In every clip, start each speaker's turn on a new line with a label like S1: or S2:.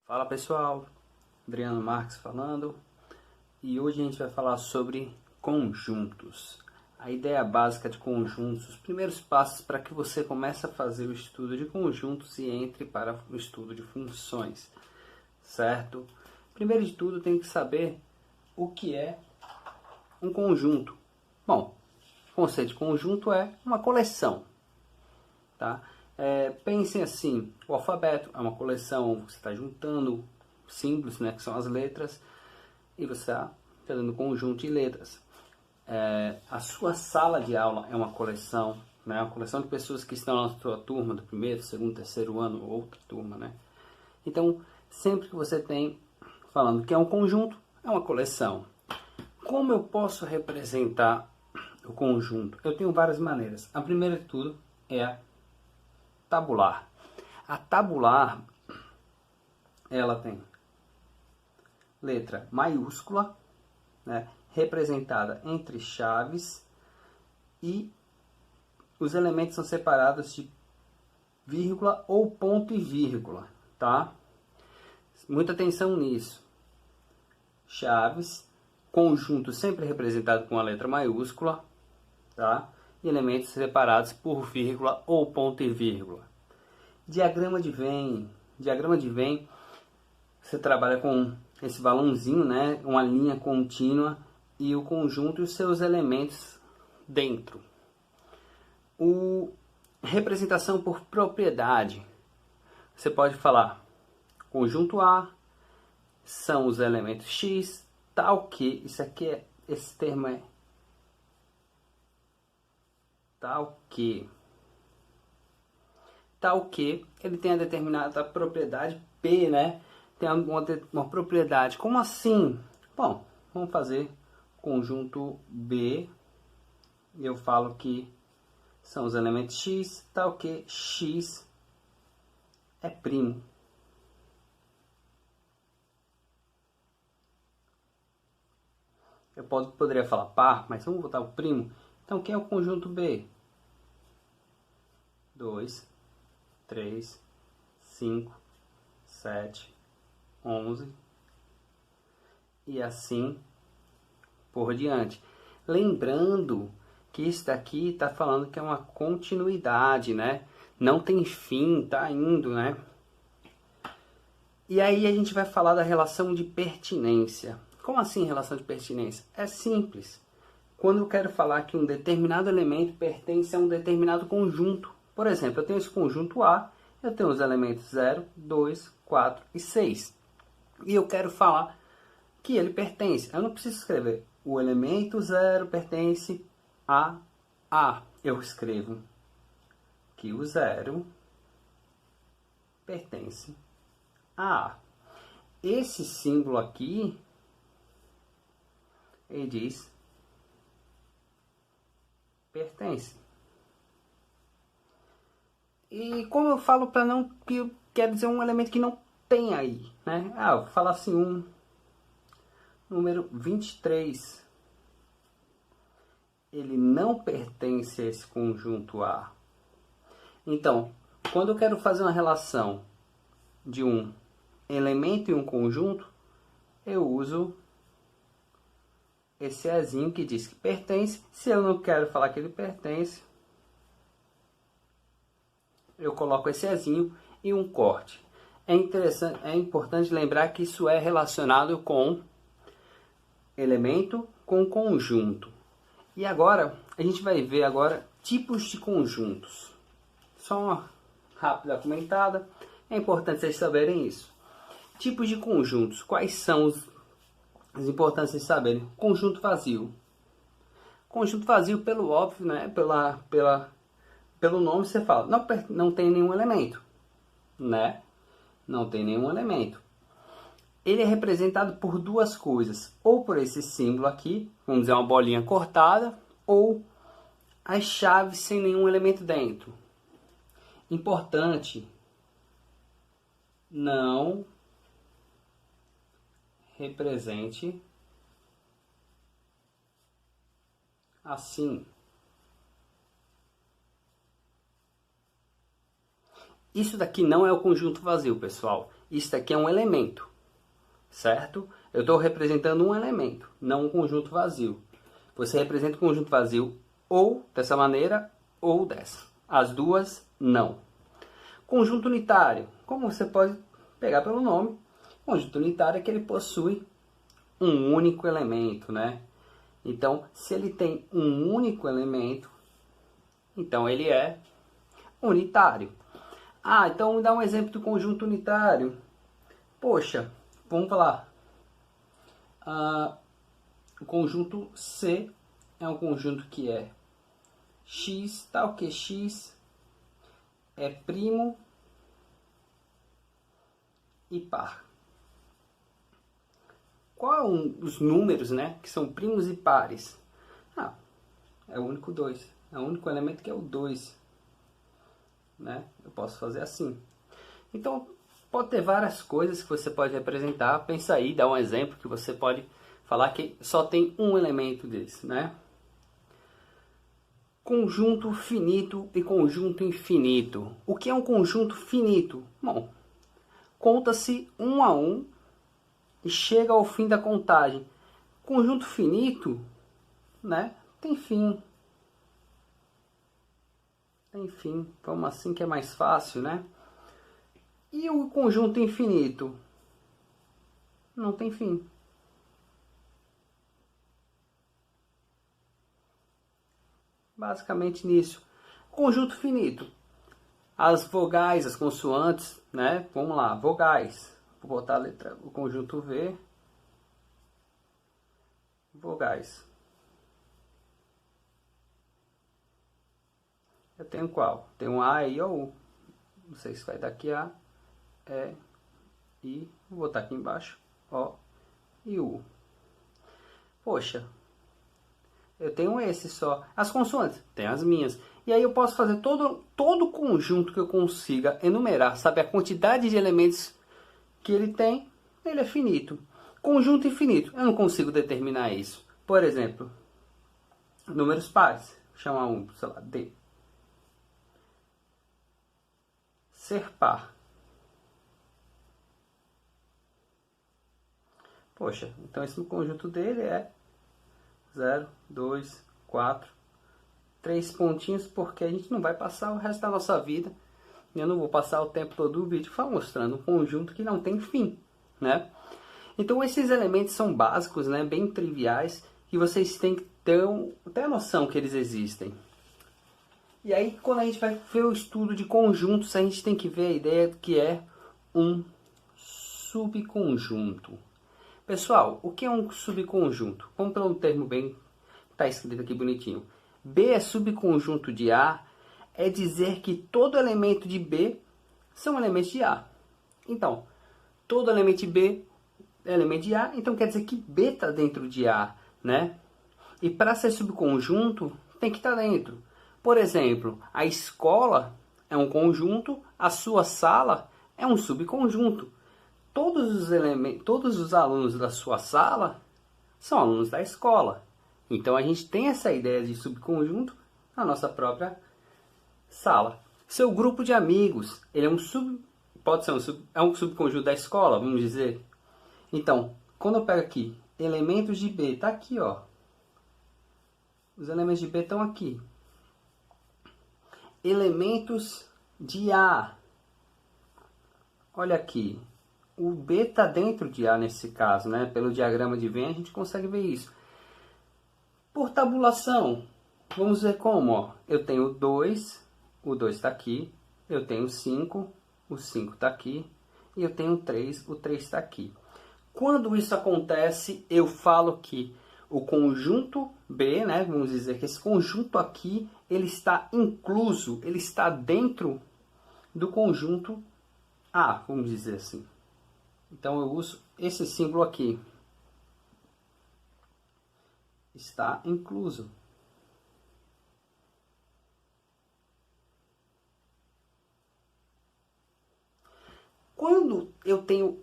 S1: Fala pessoal, Adriano Marques falando, e hoje a gente vai falar sobre conjuntos. A ideia básica de conjuntos, os primeiros passos para que você comece a fazer o estudo de conjuntos e entre para o estudo de funções, certo? Primeiro de tudo tem que saber o que é um conjunto. Bom, o conceito de conjunto é uma coleção, tá? Pensem assim, o alfabeto é uma coleção, você está juntando símbolos, né, que são as letras, e você está fazendo um conjunto de letras. A sua sala de aula é uma coleção, né, uma coleção de pessoas que estão na sua turma, do primeiro, segundo, terceiro ano, ou outra turma, né? Então, sempre que você tem, falando que é um conjunto, é uma coleção. Como eu posso representar o conjunto? Eu tenho várias maneiras. A primeira de tudo é a tabular. A tabular, ela tem letra maiúscula, né, representada entre chaves, e os elementos são separados de vírgula ou ponto e vírgula, tá? Muita atenção nisso. Chaves, conjunto sempre representado com a letra maiúscula, tá? E elementos separados por vírgula ou ponto e vírgula. Diagrama de Venn. Diagrama de Venn, você trabalha com esse balãozinho, né? Uma linha contínua e o conjunto e os seus elementos dentro. Representação por propriedade. Você pode falar conjunto A são os elementos X, tal que, esse termo é tal que ele tem a determinada propriedade P, né? Tem uma propriedade. Como assim? Bom, vamos fazer conjunto B. Eu falo que são os elementos X, tal que X é primo. Eu poderia falar par, mas vamos botar o primo. Então, quem é o conjunto B? 2, 3, 5, 7, 11 e assim por diante. Lembrando que isso daqui está falando que é uma continuidade, né? Não tem fim, tá indo, né? E aí a gente vai falar da relação de pertinência. Como assim relação de pertinência? É simples. Quando eu quero falar que um determinado elemento pertence a um determinado conjunto. Por exemplo, eu tenho esse conjunto A, eu tenho os elementos 0, 2, 4 e 6. E eu quero falar que ele pertence. Eu não preciso escrever o elemento 0 pertence a A. Eu escrevo que o 0 pertence a A. Esse símbolo aqui, ele diz pertence. E como eu falo para não, que eu quero dizer um elemento que não tem aí, né? Eu vou falar assim, número 23. Ele não pertence a esse conjunto A. Então, quando eu quero fazer uma relação de um elemento e um conjunto, eu uso esse Ezinho que diz que pertence. Se eu não quero falar que ele pertence, eu coloco esse Ezinho e um corte. É importante lembrar que isso é relacionado com elemento com conjunto. E agora, a gente vai ver agora tipos de conjuntos. Só uma rápida comentada. É importante vocês saberem isso. Tipos de conjuntos. Quais são as importantes vocês saberem? Conjunto vazio. Conjunto vazio, pelo óbvio, né? Pelo nome você fala, não tem nenhum elemento, né? Não tem nenhum elemento. Ele é representado por duas coisas, ou por esse símbolo aqui, vamos dizer uma bolinha cortada, ou as chaves sem nenhum elemento dentro. Importante, não represente assim. Isso daqui não é o conjunto vazio, pessoal. Isso aqui é um elemento, certo? Eu estou representando um elemento, não um conjunto vazio. Você representa o conjunto vazio ou dessa maneira ou dessa. As duas, não. Conjunto unitário, como você pode pegar pelo nome, conjunto unitário é que ele possui um único elemento, né? Então, se ele tem um único elemento, então ele é unitário. Ah, então me dá um exemplo do conjunto unitário. Poxa, vamos falar. O conjunto C é um conjunto que é x, tal que x é primo e par. Qual os números, né, que são primos e pares? É o único 2. É o único elemento que é o 2. Né? Eu posso fazer assim. Então, pode ter várias coisas que você pode representar. Pensa aí, dá um exemplo que você pode falar que só tem um elemento desse, né? Conjunto finito e conjunto infinito. O que é um conjunto finito? Bom, conta-se um a um e chega ao fim da contagem. Conjunto finito, né? Tem fim. Tem fim. Vamos assim que é mais fácil, né? E o conjunto infinito? Não tem fim. Basicamente nisso. Conjunto finito. As vogais, as consoantes, né? Vamos lá, vogais. Vou botar a letra, o conjunto V. Vogais. Eu tenho qual? Tem um A, I ou U. Não sei se vai dar aqui A, E, I. Vou botar aqui embaixo. O e U. Poxa. Eu tenho esse só. As consoantes, tem as minhas. E aí eu posso fazer todo conjunto que eu consiga enumerar. Sabe, a quantidade de elementos que ele tem, ele é finito. Conjunto infinito, eu não consigo determinar isso. Por exemplo, números pares. Vou chamar um, sei lá, D. Ser par. Poxa, então esse conjunto dele é 0, 2, 4, 3 pontinhos, porque a gente não vai passar o resto da nossa vida. Eu não vou passar o tempo todo do vídeo mostrando um conjunto que não tem fim, né? Então esses elementos são básicos, né? Bem triviais, que vocês têm que ter a noção que eles existem. E aí quando a gente vai ver o estudo de conjuntos, a gente tem que ver a ideia que é um subconjunto. Pessoal, o que é um subconjunto? Vamos pelo termo bem, está escrito aqui bonitinho. B é subconjunto de A, é dizer que todo elemento de B são elementos de A. Então, todo elemento de B é elemento de A, então quer dizer que B está dentro de A, né? E para ser subconjunto, tem que estar dentro. Por exemplo, a escola é um conjunto, a sua sala é um subconjunto. Todos os alunos da sua sala são alunos da escola. Então a gente tem essa ideia de subconjunto na nossa própria sala. Seu grupo de amigos, ele é pode ser um subconjunto da escola, vamos dizer. Então, quando eu pego aqui, elementos de B, tá aqui, ó. Os elementos de B estão aqui. Elementos de A. Olha aqui. O B está dentro de A nesse caso, né? Pelo diagrama de Venn a gente consegue ver isso. Por tabulação, vamos ver como, ó. Eu tenho 2, o 2 está aqui. Eu tenho 5, o 5 está aqui. E eu tenho 3, o 3 está aqui. Quando isso acontece, eu falo que o conjunto B, né? Vamos dizer que esse conjunto aqui, ele está incluso, ele está dentro do conjunto A, vamos dizer assim. Então eu uso esse símbolo aqui. Está incluso. Quando eu tenho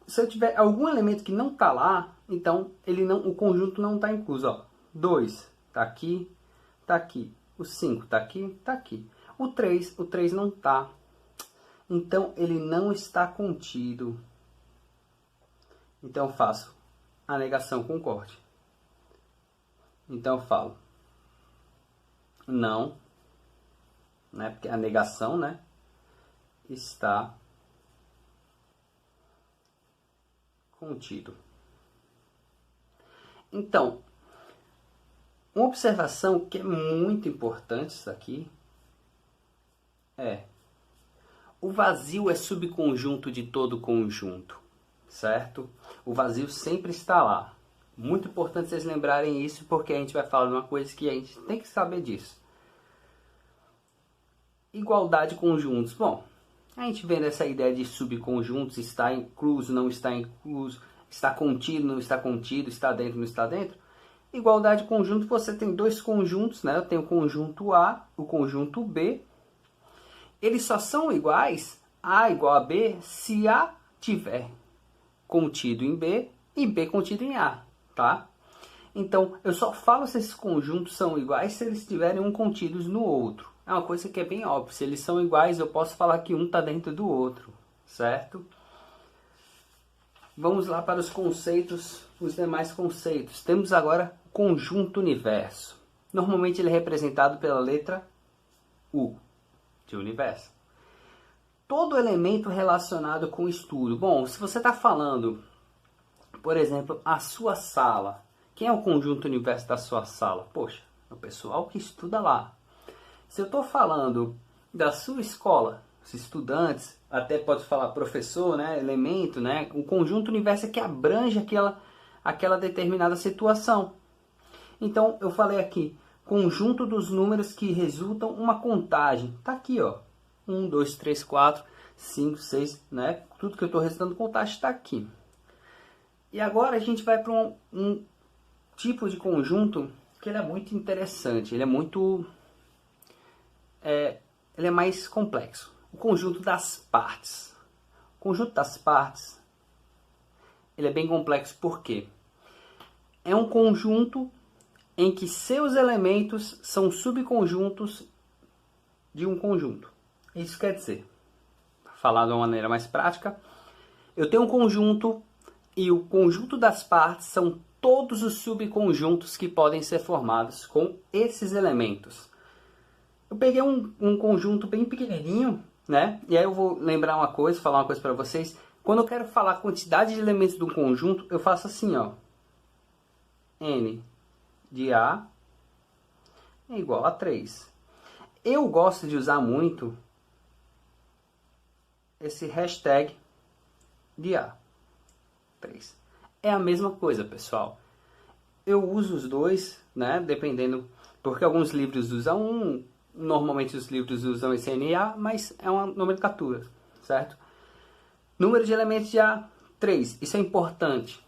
S1: se eu tiver algum elemento que não está lá, então o conjunto não está incluso. Ó, 2 está aqui, está aqui. O 5 está aqui, está aqui. O 3 não está. Então, ele não está contido. Então, eu faço a negação com corte. Então, eu falo não, né? Porque a negação, né? Está contido. Então, uma observação que é muito importante isso aqui é: o vazio é subconjunto de todo conjunto, certo? O vazio sempre está lá. Muito importante vocês lembrarem isso, porque a gente vai falar de uma coisa que a gente tem que saber disso. Igualdade de conjuntos. Bom, a gente vendo essa ideia de subconjuntos, está incluso, não está incluso, está contido, não está contido, está dentro, não está dentro. Igualdade de conjunto, você tem dois conjuntos, né? Eu tenho o conjunto A, o conjunto B. Eles só são iguais, A igual a B, se A tiver contido em B e B contido em A, tá? Então, eu só falo se esses conjuntos são iguais se eles estiverem um contidos no outro. É uma coisa que é bem óbvia. Se eles são iguais, eu posso falar que um está dentro do outro, certo? Vamos lá para os conceitos, os demais conceitos. Temos agora o conjunto universo. Normalmente ele é representado pela letra U, de universo. Todo elemento relacionado com o estudo. Bom, se você está falando, por exemplo, a sua sala. Quem é o conjunto universo da sua sala? Poxa, é o pessoal que estuda lá. Se eu estou falando da sua escola, os estudantes, até pode falar professor, né, elemento, né, o conjunto universo é que abrange aquela determinada situação. Então, eu falei aqui, conjunto dos números que resultam uma contagem. Tá aqui, ó. 1, 2, 3, 4, 5, 6, né? Tudo que eu estou resultando contagem está aqui. E agora a gente vai para um tipo de conjunto que ele é muito interessante. Ele é muito... ele é mais complexo. O conjunto das partes. O conjunto das partes, ele é bem complexo porque é um conjunto em que seus elementos são subconjuntos de um conjunto. Isso quer dizer, falar de uma maneira mais prática, eu tenho um conjunto e o conjunto das partes são todos os subconjuntos que podem ser formados com esses elementos. Eu peguei um conjunto bem pequenininho, né? E aí eu vou lembrar uma coisa, falar uma coisa para vocês. Quando eu quero falar a quantidade de elementos de um conjunto, eu faço assim, ó. N de A é igual a 3. Eu gosto de usar muito esse hashtag de A. 3. É a mesma coisa, pessoal. Eu uso os dois, né? Dependendo, porque alguns livros usam um, normalmente os livros usam esse NA, mas é uma nomenclatura, certo? Número de elementos de A, 3. Isso é importante.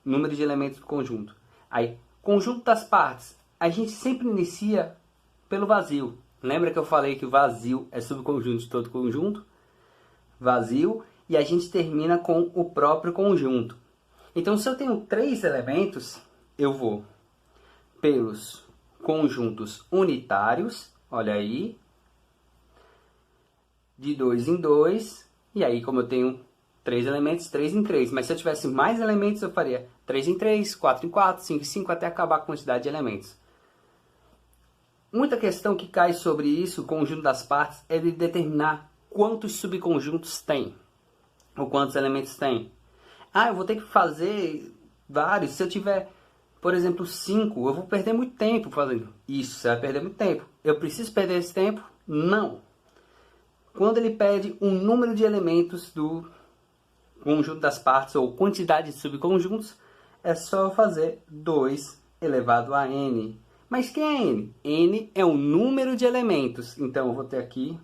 S1: Número de elementos do conjunto. Aí, conjunto das partes. A gente sempre inicia pelo vazio. Lembra que eu falei que o vazio é subconjunto de todo conjunto? Vazio. E a gente termina com o próprio conjunto. Então, se eu tenho 3 elementos, eu vou pelos conjuntos unitários. Olha aí. De 2 em 2. E aí, como eu tenho 3 elementos, 3 em 3. Mas se eu tivesse mais elementos, eu faria 3 em 3, 4 em 4, 5 em 5, até acabar a quantidade de elementos. Muita questão que cai sobre isso, o conjunto das partes, é de determinar quantos subconjuntos tem. Ou quantos elementos tem. Ah, eu vou ter que fazer vários. Se eu tiver, por exemplo, 5, eu vou perder muito tempo fazendo isso. Você vai perder muito tempo. Eu preciso perder esse tempo? Não. Quando ele pede um número de elementos do conjunto das partes, ou quantidade de subconjuntos, é só eu fazer 2 elevado a n. Mas quem é n? N é o número de elementos. Então, eu vou ter aqui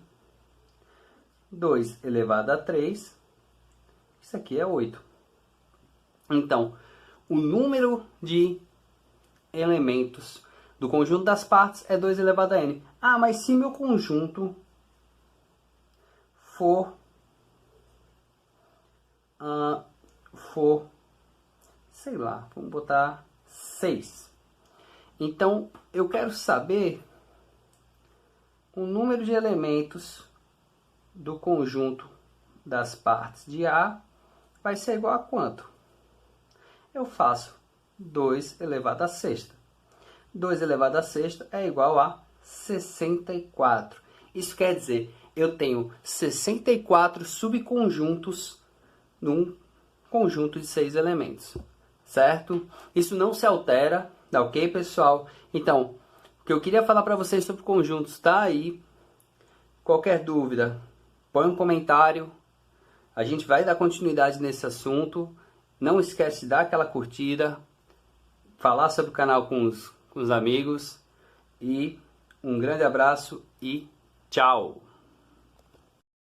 S1: 2 elevado a 3. Isso aqui é 8. Então, o número de elementos do conjunto das partes é 2 elevado a n. Ah, mas se meu conjunto for sei lá, vamos botar 6. Então, eu quero saber o número de elementos do conjunto das partes de A vai ser igual a quanto? Eu faço 2 elevado à sexta. 2 elevado à sexta é igual a 64. Isso quer dizer, eu tenho 64 subconjuntos num conjunto de 6 elementos, certo? Isso não se altera, tá ok, pessoal? Então, o que eu queria falar para vocês sobre conjuntos está aí. Qualquer dúvida, põe um comentário. A gente vai dar continuidade nesse assunto. Não esquece de dar aquela curtida, falar sobre o canal com os amigos. E um grande abraço e tchau!